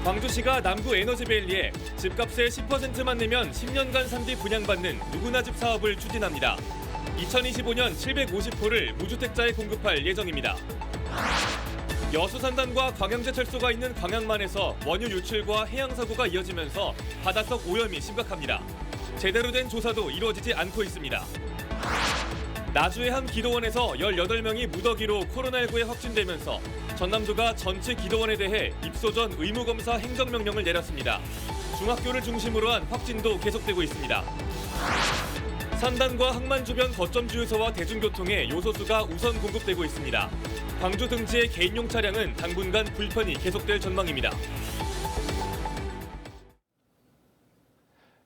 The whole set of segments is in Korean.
광주시가 남구 에너지밸리에 집값의 10%만 내면 10년간 산지 분양받는 누구나 집 사업을 추진합니다. 2025년 750호를 무주택자에 공급할 예정입니다. 여수산단과 광양제철소가 있는 광양만에서 원유 유출과 해양사고가 이어지면서 바닷속 오염이 심각합니다. 제대로 된 조사도 이루어지지 않고 있습니다. 나주의 한 기도원에서 18명이 무더기로 코로나19에 확진되면서 전남도가 전체 기도원에 대해 입소 전 의무검사 행정명령을 내렸습니다. 중학교를 중심으로 한 확진도 계속되고 있습니다. 산단과 항만 주변 거점 주유소와 대중교통에 요소수가 우선 공급되고 있습니다. 광주 등지의 개인용 차량은 당분간 불편이 계속될 전망입니다.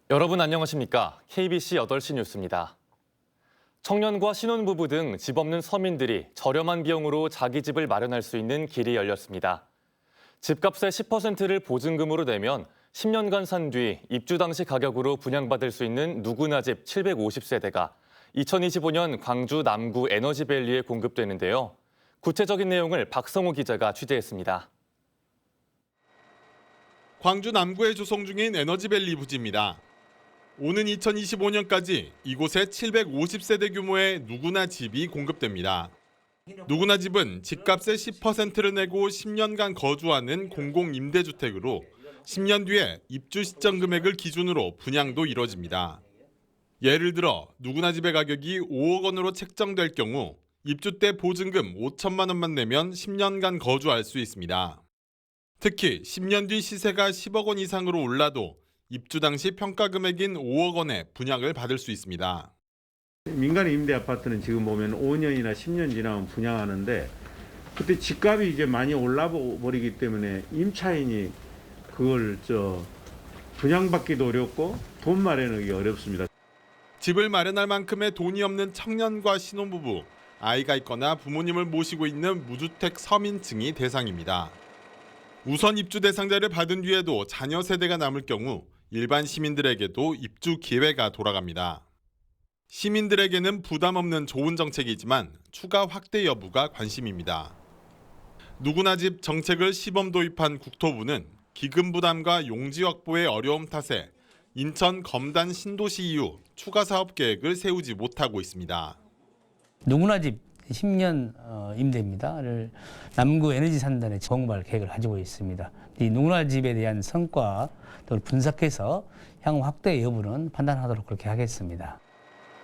여러분 안녕하십니까? KBC 8시 뉴스입니다. 청년과 신혼부부 등 집 없는 서민들이 저렴한 비용으로 자기 집을 마련할 수 있는 길이 열렸습니다. 집값의 10%를 보증금으로 내면 10년간 산 뒤 입주 당시 가격으로 분양받을 수 있는 누구나 집 750세대가 2025년 광주 남구 에너지밸리에 공급되는데요. 구체적인 내용을 박성호 기자가 취재했습니다. 광주 남구에 조성 중인 에너지밸리 부지입니다. 오는 2025년까지 이곳에 750세대 규모의 누구나 집이 공급됩니다. 누구나 집은 집값의 10%를 내고 10년간 거주하는 공공임대주택으로 10년 뒤에 입주 시점 금액을 기준으로 분양도 이뤄집니다. 예를 들어 누구나 집의 가격이 5억 원으로 책정될 경우 입주 때 보증금 5천만 원만 내면 10년간 거주할 수 있습니다. 특히 10년 뒤 시세가 10억 원 이상으로 올라도 입주 당시 평가 금액인 5억 원에 분양을 받을 수 있습니다. 민간 임대 아파트는 지금 보면 5년이나 10년 지나면 분양하는데 그때 집값이 이제 많이 올라버리기 때문에 임차인이 그걸 분양받기도 어렵고 돈 마련하기 어렵습니다. 집을 마련할 만큼의 돈이 없는 청년과 신혼부부, 아이가 있거나 부모님을 모시고 있는 무주택 서민층이 대상입니다. 우선 입주 대상자를 받은 뒤에도 자녀 세대가 남을 경우 일반 시민들에게도 입주 기회가 돌아갑니다. 시민들에게는 부담 없는 좋은 정책이지만 추가 확대 여부가 관심입니다. 누구나 집 정책을 시범 도입한 국토부는 기금 부담과 용지 확보의 어려움 탓에 인천 검단 신도시 이후 추가 사업 계획을 세우지 못하고 있습니다. 누구나 집 10년 임대입니다.를 남구 에너지 산단에 공급할 계획을 가지고 있습니다. 이 누구나 집에 대한 성과 또 분석해서 향후 확대 여부는 판단하도록 그렇게 하겠습니다.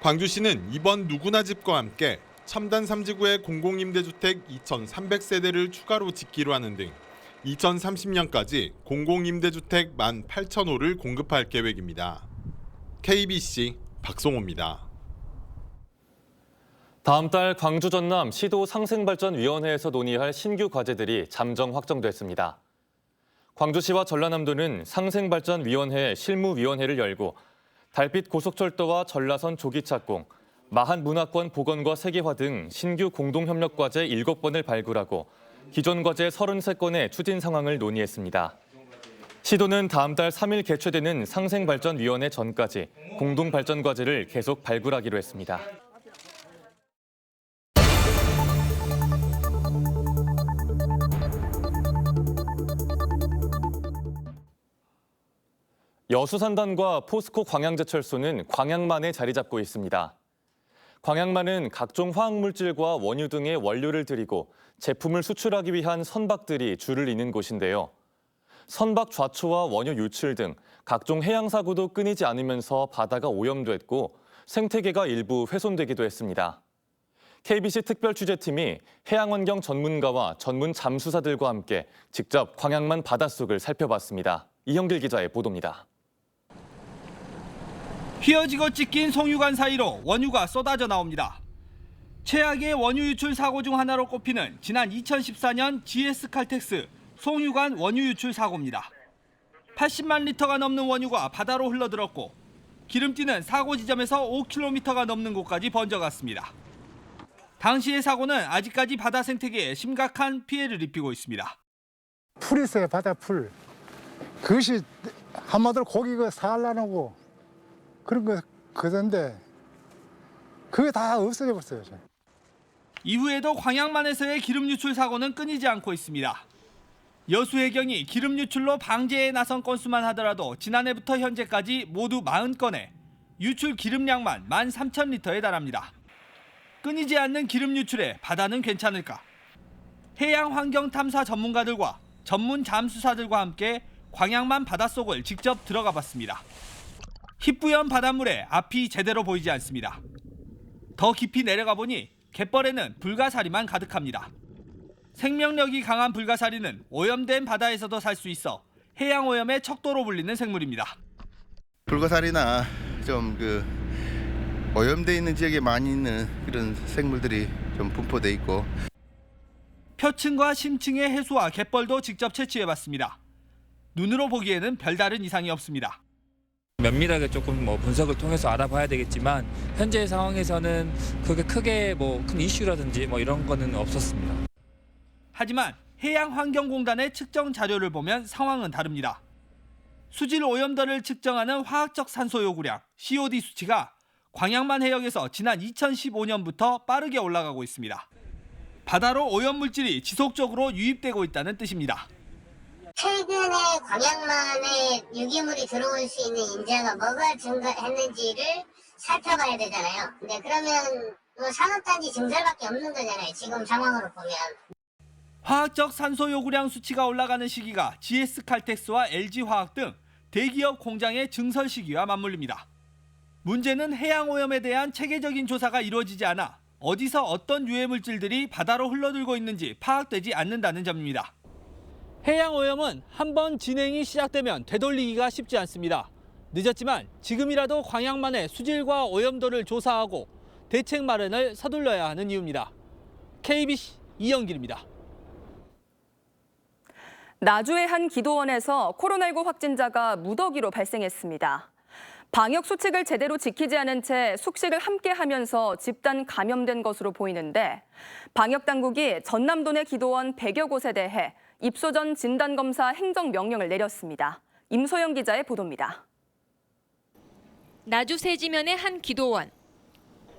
광주시는 이번 누구나 집과 함께 첨단 3지구의 공공임대주택 2,300세대를 추가로 짓기로 하는 등 2030년까지 공공임대주택 18,000호를 공급할 계획입니다. KBC 박성호입니다. 다음 달 광주 전남 시도 상생발전위원회에서 논의할 신규 과제들이 잠정 확정됐습니다. 광주시와 전라남도는 상생발전위원회 실무위원회를 열고 달빛 고속철도와 전라선 조기착공, 마한 문화권 복원과 세계화 등 신규 공동협력과제 7건을 발굴하고 기존 과제 33건의 추진 상황을 논의했습니다. 시도는 다음 달 3일 개최되는 상생발전위원회 전까지 공동발전과제를 계속 발굴하기로 했습니다. 여수산단과 포스코 광양제철소는 광양만에 자리 잡고 있습니다. 광양만은 각종 화학물질과 원유 등의 원료를 들이고 제품을 수출하기 위한 선박들이 줄을 잇는 곳인데요. 선박 좌초와 원유 유출 등 각종 해양 사고도 끊이지 않으면서 바다가 오염됐고 생태계가 일부 훼손되기도 했습니다. KBC 특별취재팀이 해양환경 전문가와 전문 잠수사들과 함께 직접 광양만 바닷속을 살펴봤습니다. 이형길 기자의 보도입니다. 휘어지고 찢긴 송유관 사이로 원유가 쏟아져 나옵니다. 최악의 원유 유출 사고 중 하나로 꼽히는 지난 2014년 GS칼텍스 송유관 원유 유출 사고입니다. 80만 리터가 넘는 원유가 바다로 흘러들었고 기름띠는 사고 지점에서 5km가 넘는 곳까지 번져갔습니다. 당시의 사고는 아직까지 바다 생태계에 심각한 피해를 입히고 있습니다. 풀 있어요, 바다 풀. 그것이 한마디로 고기가 산란하고 그런 거 그던데 그게 다 없어져 버렸어요. 이후에도 광양만에서의 기름 유출 사고는 끊이지 않고 있습니다. 여수해경이 기름 유출로 방제에 나선 건수만 하더라도 지난해부터 현재까지 모두 40건에 유출 기름량만 13,000리터에 달합니다. 끊이지 않는 기름 유출에 바다는 괜찮을까? 해양환경탐사 전문가들과 전문 잠수사들과 함께 광양만 바닷속을 직접 들어가 봤습니다. 희뿌연 바닷물에 앞이 제대로 보이지 않습니다. 더 깊이 내려가 보니 갯벌에는 불가사리만 가득합니다. 생명력이 강한 불가사리는 오염된 바다에서도 살 수 있어 해양오염의 척도로 불리는 생물입니다. 불가사리나 좀 오염돼 있는 지역에 많이 있는 그런 생물들이 좀 분포돼 있고, 표층과 심층의 해수와 갯벌도 직접 채취해봤습니다. 눈으로 보기에는 별다른 이상이 없습니다. 면밀하게 조금 분석을 통해서 알아봐야 되겠지만 현재 상황에서는 그게 크게 큰 이슈라든지 이런 거는 없었습니다. 하지만 해양환경공단의 측정 자료를 보면 상황은 다릅니다. 수질 오염도를 측정하는 화학적 산소 요구량 COD 수치가 광양만 해역에서 지난 2015년부터 빠르게 올라가고 있습니다. 바다로 오염물질이 지속적으로 유입되고 있다는 뜻입니다. 최근에 광양만에 유기물이 들어올 수 있는 인자가 뭐가 증가했는지를 살펴봐야 되잖아요. 근데 그러면 산업단지 증설밖에 없는 거잖아요. 지금 상황으로 보면. 화학적 산소 요구량 수치가 올라가는 시기가 GS칼텍스와 LG화학 등 대기업 공장의 증설 시기와 맞물립니다. 문제는 해양오염에 대한 체계적인 조사가 이루어지지 않아 어디서 어떤 유해물질들이 바다로 흘러들고 있는지 파악되지 않는다는 점입니다. 해양오염은 한번 진행이 시작되면 되돌리기가 쉽지 않습니다. 늦었지만 지금이라도 광양만의 수질과 오염도를 조사하고 대책 마련을 서둘러야 하는 이유입니다. KBC 이영길입니다. 나주의 한 기도원에서 코로나19 확진자가 무더기로 발생했습니다. 방역 수칙을 제대로 지키지 않은 채 숙식을 함께 하면서 집단 감염된 것으로 보이는데 방역 당국이 전남도 내 기도원 100여 곳에 대해 입소 전 진단검사 행정명령을 내렸습니다. 임소영 기자의 보도입니다. 나주 세지면의 한 기도원.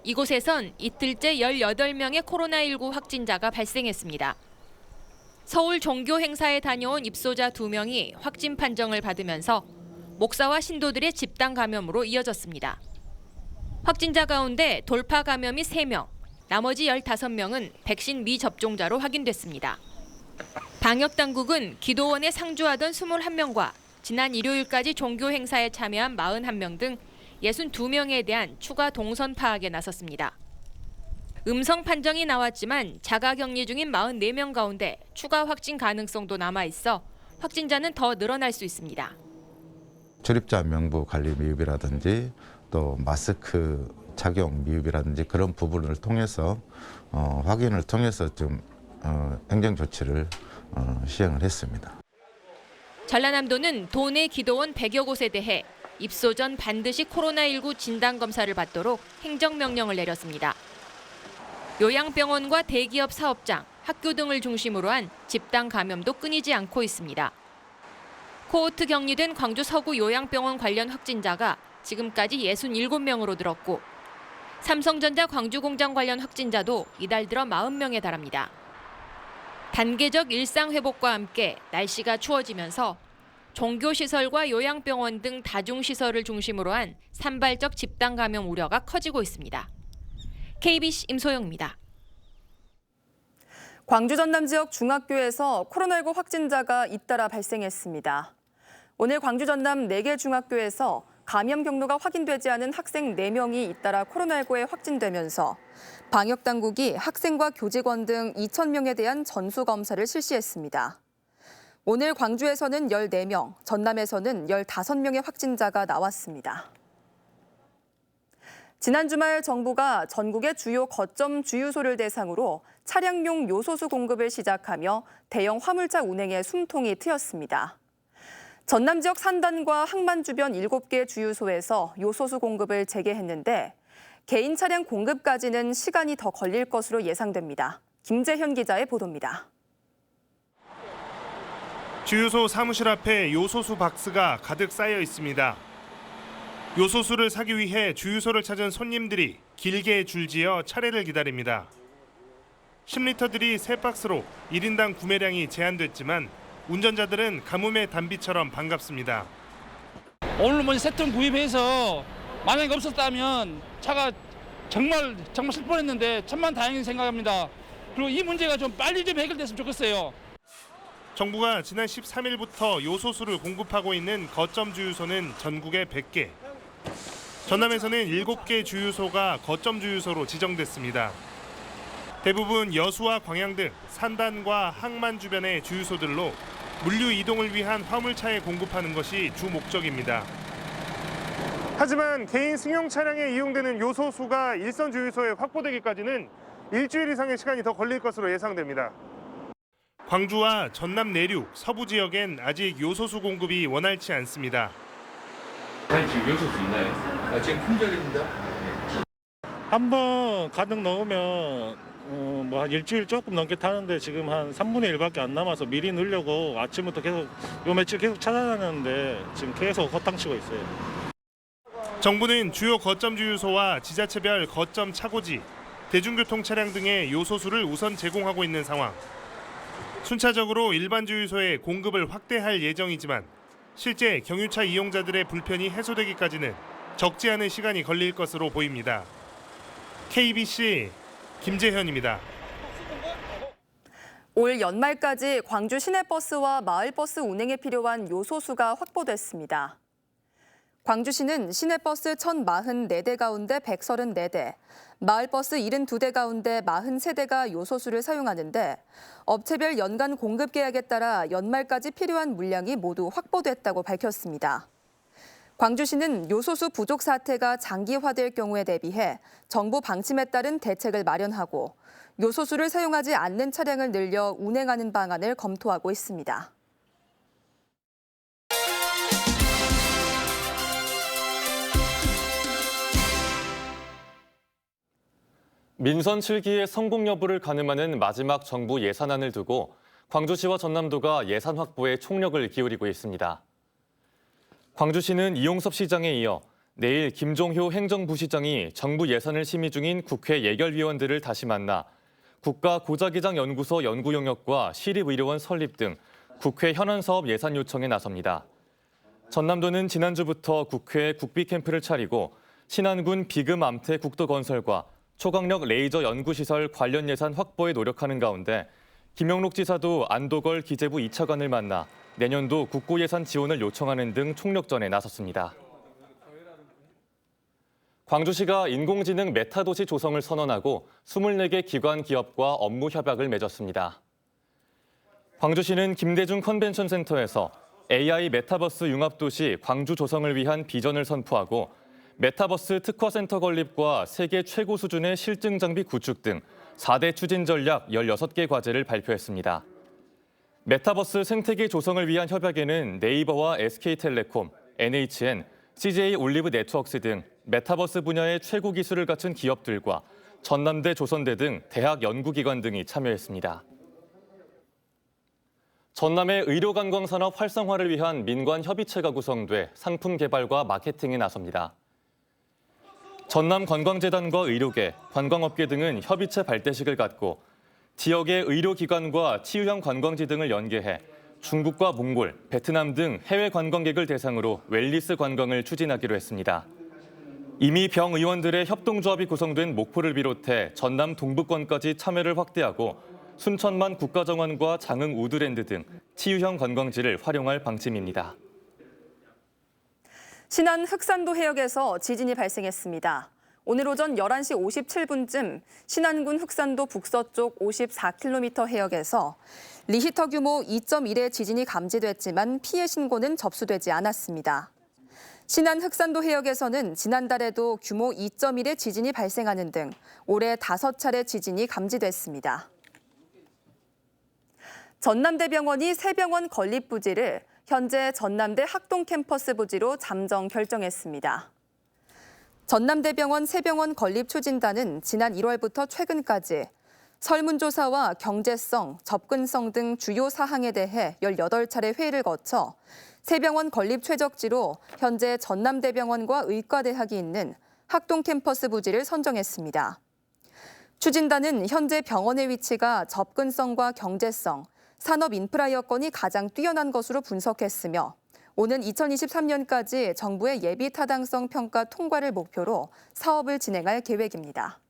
이곳에선 이틀째 18명의 코로나19 확진자가 발생했습니다. 서울 종교 행사에 다녀온 입소자 2명이 확진 판정을 받으면서 목사와 신도들의 집단 감염으로 이어졌습니다. 확진자 가운데 돌파 감염이 3명, 나머지 15명은 백신 미접종자로 확인됐습니다. 방역당국은 기도원에 상주하던 21명과 지난 일요일까지 종교 행사에 참여한 41명 등 62명에 대한 추가 동선 파악에 나섰습니다. 음성 판정이 나왔지만 자가격리 중인 44명 가운데 추가 확진 가능성도 남아있어 확진자는 더 늘어날 수 있습니다. 출입자 명부 관리 미흡이라든지 또 마스크 착용 미흡이라든지 그런 부분을 통해서 확인을 통해서 좀 행정 조치를 시행을 했습니다. 전라남도는 도내 기도원 100여 곳에 대해 입소 전 반드시 코로나19 진단검사를 받도록 행정명령을 내렸습니다. 요양병원과 대기업 사업장, 학교 등을 중심으로 한 집단 감염도 끊이지 않고 있습니다. 코호트 격리된 광주 서구 요양병원 관련 확진자가 지금까지 67명으로 늘었고 삼성전자 광주공장 관련 확진자도 이달 들어 40명에 달합니다. 단계적 일상 회복과 함께 날씨가 추워지면서 종교시설과 요양병원 등 다중시설을 중심으로 한 산발적 집단 감염 우려가 커지고 있습니다. KBC 임소영입니다. 광주 전남 지역 중학교에서 코로나19 확진자가 잇따라 발생했습니다. 오늘 광주 전남 4개 중학교에서 감염 경로가 확인되지 않은 학생 4명이 잇따라 코로나19에 확진되면서 방역당국이 학생과 교직원 등 2,000명에 대한 전수검사를 실시했습니다. 오늘 광주에서는 14명, 전남에서는 15명의 확진자가 나왔습니다. 지난 주말 정부가 전국의 주요 거점 주유소를 대상으로 차량용 요소수 공급을 시작하며 대형 화물차 운행에 숨통이 트였습니다. 전남 지역 산단과 항만 주변 7개 주유소에서 요소수 공급을 재개했는데 개인 차량 공급까지는 시간이 더 걸릴 것으로 예상됩니다. 김재현 기자의 보도입니다. 주유소 사무실 앞에 요소수 박스가 가득 쌓여 있습니다. 요소수를 사기 위해 주유소를 찾은 손님들이 길게 줄지어 차례를 기다립니다. 10리터들이 3박스로 1인당 구매량이 제한됐지만 운전자들은 가뭄의 단비처럼 반갑습니다. 오늘 먼저 세통 구입해서 만약에 없었다면 차가 정말 슬 뻔했는데 천만 다행히 생각합니다. 그리고 이 문제가 좀 빨리 좀 해결됐으면 좋겠어요. 정부가 지난 13일부터 요소수를 공급하고 있는 거점 주유소는 전국에 100개. 전남에서는 7개 주유소가 거점 주유소로 지정됐습니다. 대부분 여수와 광양 등 산단과 항만 주변의 주유소들로 물류 이동을 위한 화물차에 공급하는 것이 주 목적입니다. 하지만 개인 승용 차량에 이용되는 요소수가 일선 주유소에 확보되기까지는 일주일 이상의 시간이 더 걸릴 것으로 예상됩니다. 광주와 전남 내륙, 서부 지역엔 아직 요소수 공급이 원활치 않습니다. 지금 요소수 있나요? 지금 품절입니다. 한번 가득 넣으면 뭐 한 일주일 조금 넘게 타는데 지금 한 3분의 1밖에 안 남아서 미리 넣으려고 아침부터 계속 요 며칠 계속 찾아다녔는데 지금 계속 허탕치고 있어요. 정부는 주요 거점 주유소와 지자체별 거점 차고지, 대중교통 차량 등의 요소수를 우선 제공하고 있는 상황. 순차적으로 일반 주유소에 공급을 확대할 예정이지만 실제 경유차 이용자들의 불편이 해소되기까지는 적지 않은 시간이 걸릴 것으로 보입니다. KBC 김재현입니다. 올 연말까지 광주 시내버스와 마을버스 운행에 필요한 요소수가 확보됐습니다. 광주시는 시내버스 1,044대 가운데 134대, 마을버스 72대 가운데 43대가 요소수를 사용하는데 업체별 연간 공급 계약에 따라 연말까지 필요한 물량이 모두 확보됐다고 밝혔습니다. 광주시는 요소수 부족 사태가 장기화될 경우에 대비해 정부 방침에 따른 대책을 마련하고 요소수를 사용하지 않는 차량을 늘려 운행하는 방안을 검토하고 있습니다. 민선 7기의 성공 여부를 가늠하는 마지막 정부 예산안을 두고 광주시와 전남도가 예산 확보에 총력을 기울이고 있습니다. 광주시는 이용섭 시장에 이어 내일 김종효 행정부시장이 정부 예산을 심의 중인 국회 예결위원들을 다시 만나 국가고자기장연구소 연구 용역과 시립의료원 설립 등 국회 현안 사업 예산 요청에 나섭니다. 전남도는 지난주부터 국회에 국비 캠프를 차리고 신안군 비금 암태 국도 건설과 초강력 레이저 연구시설 관련 예산 확보에 노력하는 가운데 김영록 지사도 안도걸 기재부 2차관을 만나 내년도 국고예산 지원을 요청하는 등 총력전에 나섰습니다. 광주시가 인공지능 메타도시 조성을 선언하고 24개 기관 기업과 업무 협약을 맺었습니다. 광주시는 김대중 컨벤션센터에서 AI 메타버스 융합도시 광주 조성을 위한 비전을 선포하고 메타버스 특화센터 건립과 세계 최고 수준의 실증 장비 구축 등 4대 추진 전략 16개 과제를 발표했습니다. 메타버스 생태계 조성을 위한 협약에는 네이버와 SK텔레콤, NHN, CJ 올리브 네트워크스 등 메타버스 분야의 최고 기술을 갖춘 기업들과 전남대, 조선대 등 대학 연구기관 등이 참여했습니다. 전남의 의료관광 산업 활성화를 위한 민관 협의체가 구성돼 상품 개발과 마케팅에 나섭니다. 전남 관광재단과 의료계, 관광업계 등은 협의체 발대식을 갖고 지역의 의료기관과 치유형 관광지 등을 연계해 중국과 몽골, 베트남 등 해외 관광객을 대상으로 웰니스 관광을 추진하기로 했습니다. 이미 병 의원들의 협동조합이 구성된 목포를 비롯해 전남 동부권까지 참여를 확대하고 순천만 국가정원과 장흥 우드랜드 등 치유형 관광지를 활용할 방침입니다. 신안 흑산도 해역에서 지진이 발생했습니다. 오늘 오전 11시 57분쯤 신안군 흑산도 북서쪽 54km 해역에서 리히터 규모 2.1의 지진이 감지됐지만 피해 신고는 접수되지 않았습니다. 신안 흑산도 해역에서는 지난달에도 규모 2.1의 지진이 발생하는 등 올해 5차례 지진이 감지됐습니다. 전남대병원이 새 병원 건립 부지를 현재 전남대 학동 캠퍼스 부지로 잠정 결정했습니다. 전남대병원 새 병원 건립 추진단은 지난 1월부터 최근까지 설문조사와 경제성, 접근성 등 주요 사항에 대해 18차례 회의를 거쳐 새 병원 건립 최적지로 현재 전남대병원과 의과대학이 있는 학동 캠퍼스 부지를 선정했습니다. 추진단은 현재 병원의 위치가 접근성과 경제성, 산업 인프라 여건이 가장 뛰어난 것으로 분석했으며 오는 2023년까지 정부의 예비 타당성 평가 통과를 목표로 사업을 진행할 계획입니다.